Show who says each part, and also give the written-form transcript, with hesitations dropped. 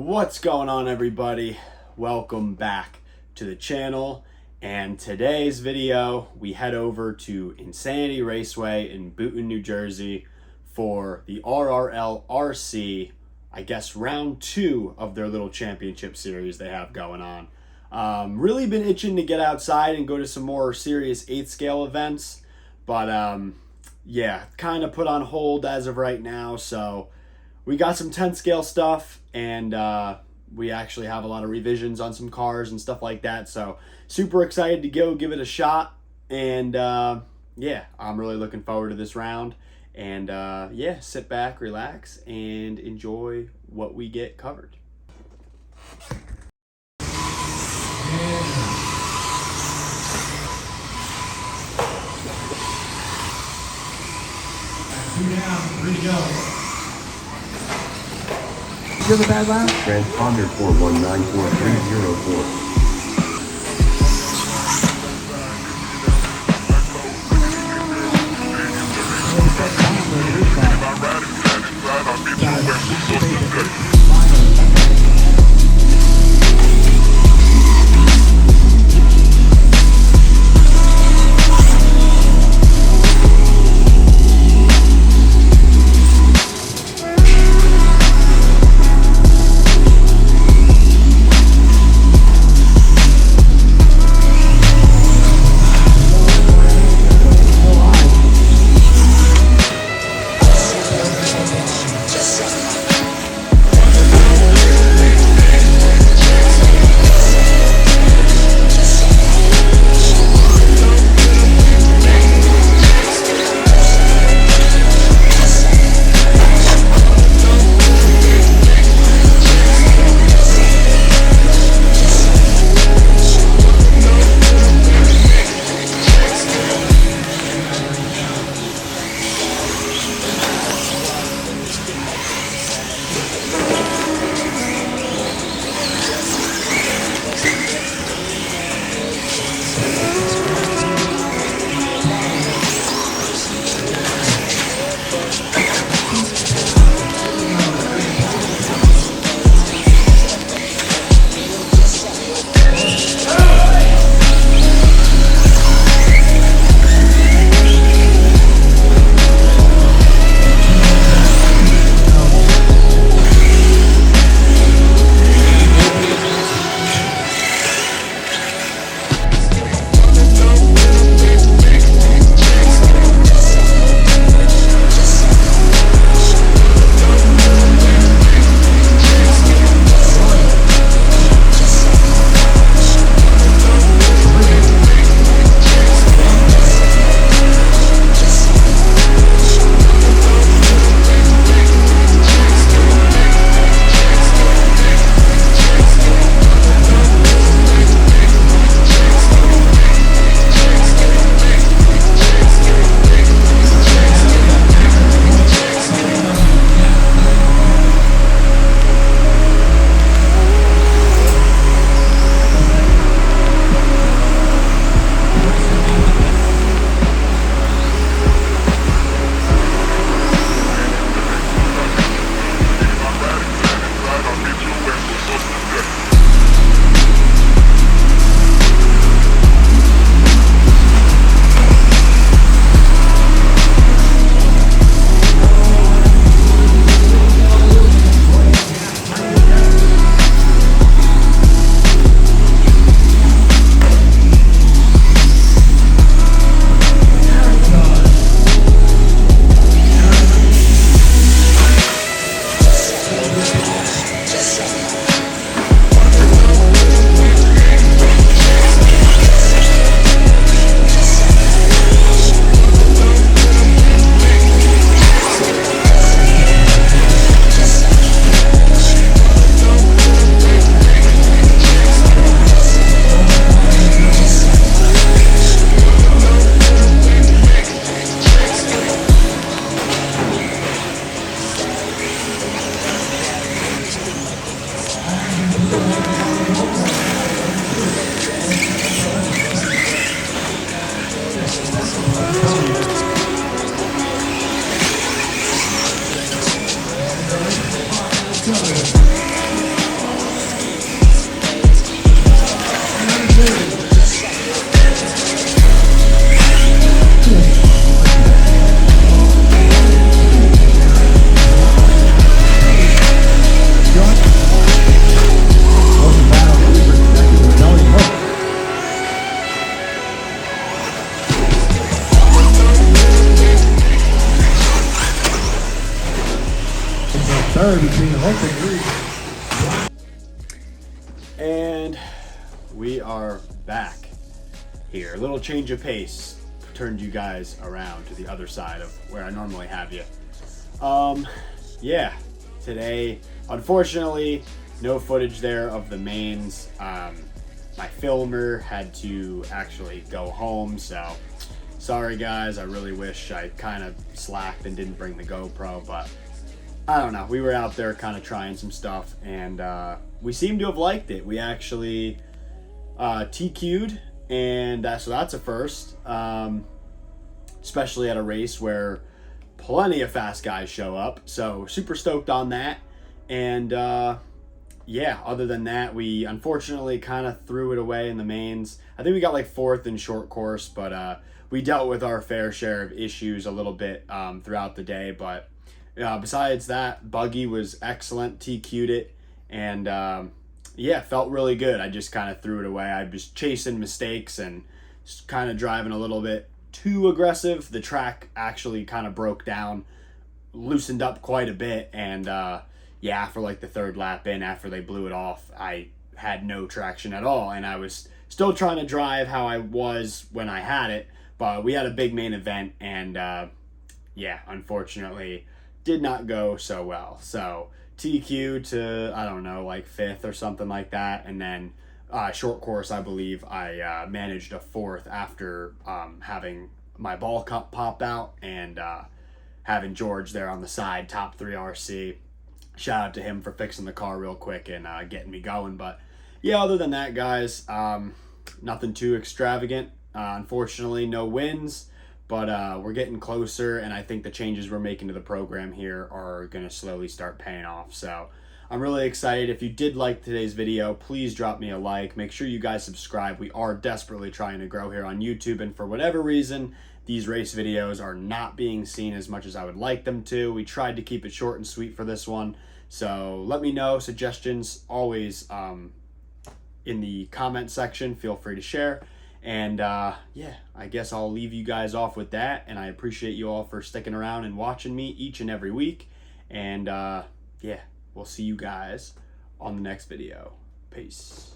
Speaker 1: What's going on, everybody? Welcome back to the channel, and today's video we head over to Insanity Raceway in Boonton, New Jersey for the RRLRC, I guess round 2 of their little championship series they have going on. Really been itching to get outside and go to some more serious 8th scale events, but yeah, kind of put on hold as of right now. So we got some 10th scale stuff, and we actually have a lot of revisions on some cars and stuff like that. So super excited to go give it a shot. And yeah, I'm really looking forward to this round. And yeah, sit back, relax, and enjoy what we get covered.
Speaker 2: Two down, 3 to go.
Speaker 3: You're the bad lap?
Speaker 4: Transponder 4194304.
Speaker 1: And we are back here. A little change of pace turned you guys around to the other side of where I normally have you. Yeah, today, unfortunately, no footage there of the mains. My filmer had to actually go home, so sorry guys. I really wish I kind of slacked and didn't bring the GoPro, but I don't know. We were out there kind of trying some stuff, and we seem to have liked it. We actually TQ'd, and so that's a first, especially at a race where plenty of fast guys show up. So super stoked on that. And yeah, other than that, we unfortunately kind of threw it away in the mains. I think we got like fourth in short course, but we dealt with our fair share of issues a little bit throughout the day. But besides that, Buggy was excellent, TQ'd it, and yeah, felt really good. I just kind of threw it away. I was chasing mistakes and kind of driving a little bit too aggressive. The track actually kind of broke down, loosened up quite a bit, and yeah, for like the third lap in, after they blew it off, I had no traction at all, and I was still trying to drive how I was when I had it, but we had a big main event, and yeah, unfortunately, did not go so well. So TQ to, I don't know, like fifth or something like that, and then short course, I believe I managed a fourth after having my ball cup pop out, and having George there on the side, top 3 RC. Shout out to him for fixing the car real quick and getting me going. But yeah, other than that, guys, nothing too extravagant. Unfortunately, no wins, but we're getting closer, and I think the changes we're making to the program here are going to slowly start paying off. So I'm really excited. If you did like today's video, please drop me a like. Make sure you guys subscribe. We are desperately trying to grow here on YouTube, and for whatever reason, these race videos are not being seen as much as I would like them to. We tried to keep it short and sweet for this one. So let me know. Suggestions always in the comment section. Feel free to share. And yeah, I guess I'll leave you guys off with that. And I appreciate you all for sticking around and watching me each and every week. And yeah, we'll see you guys on the next video. Peace.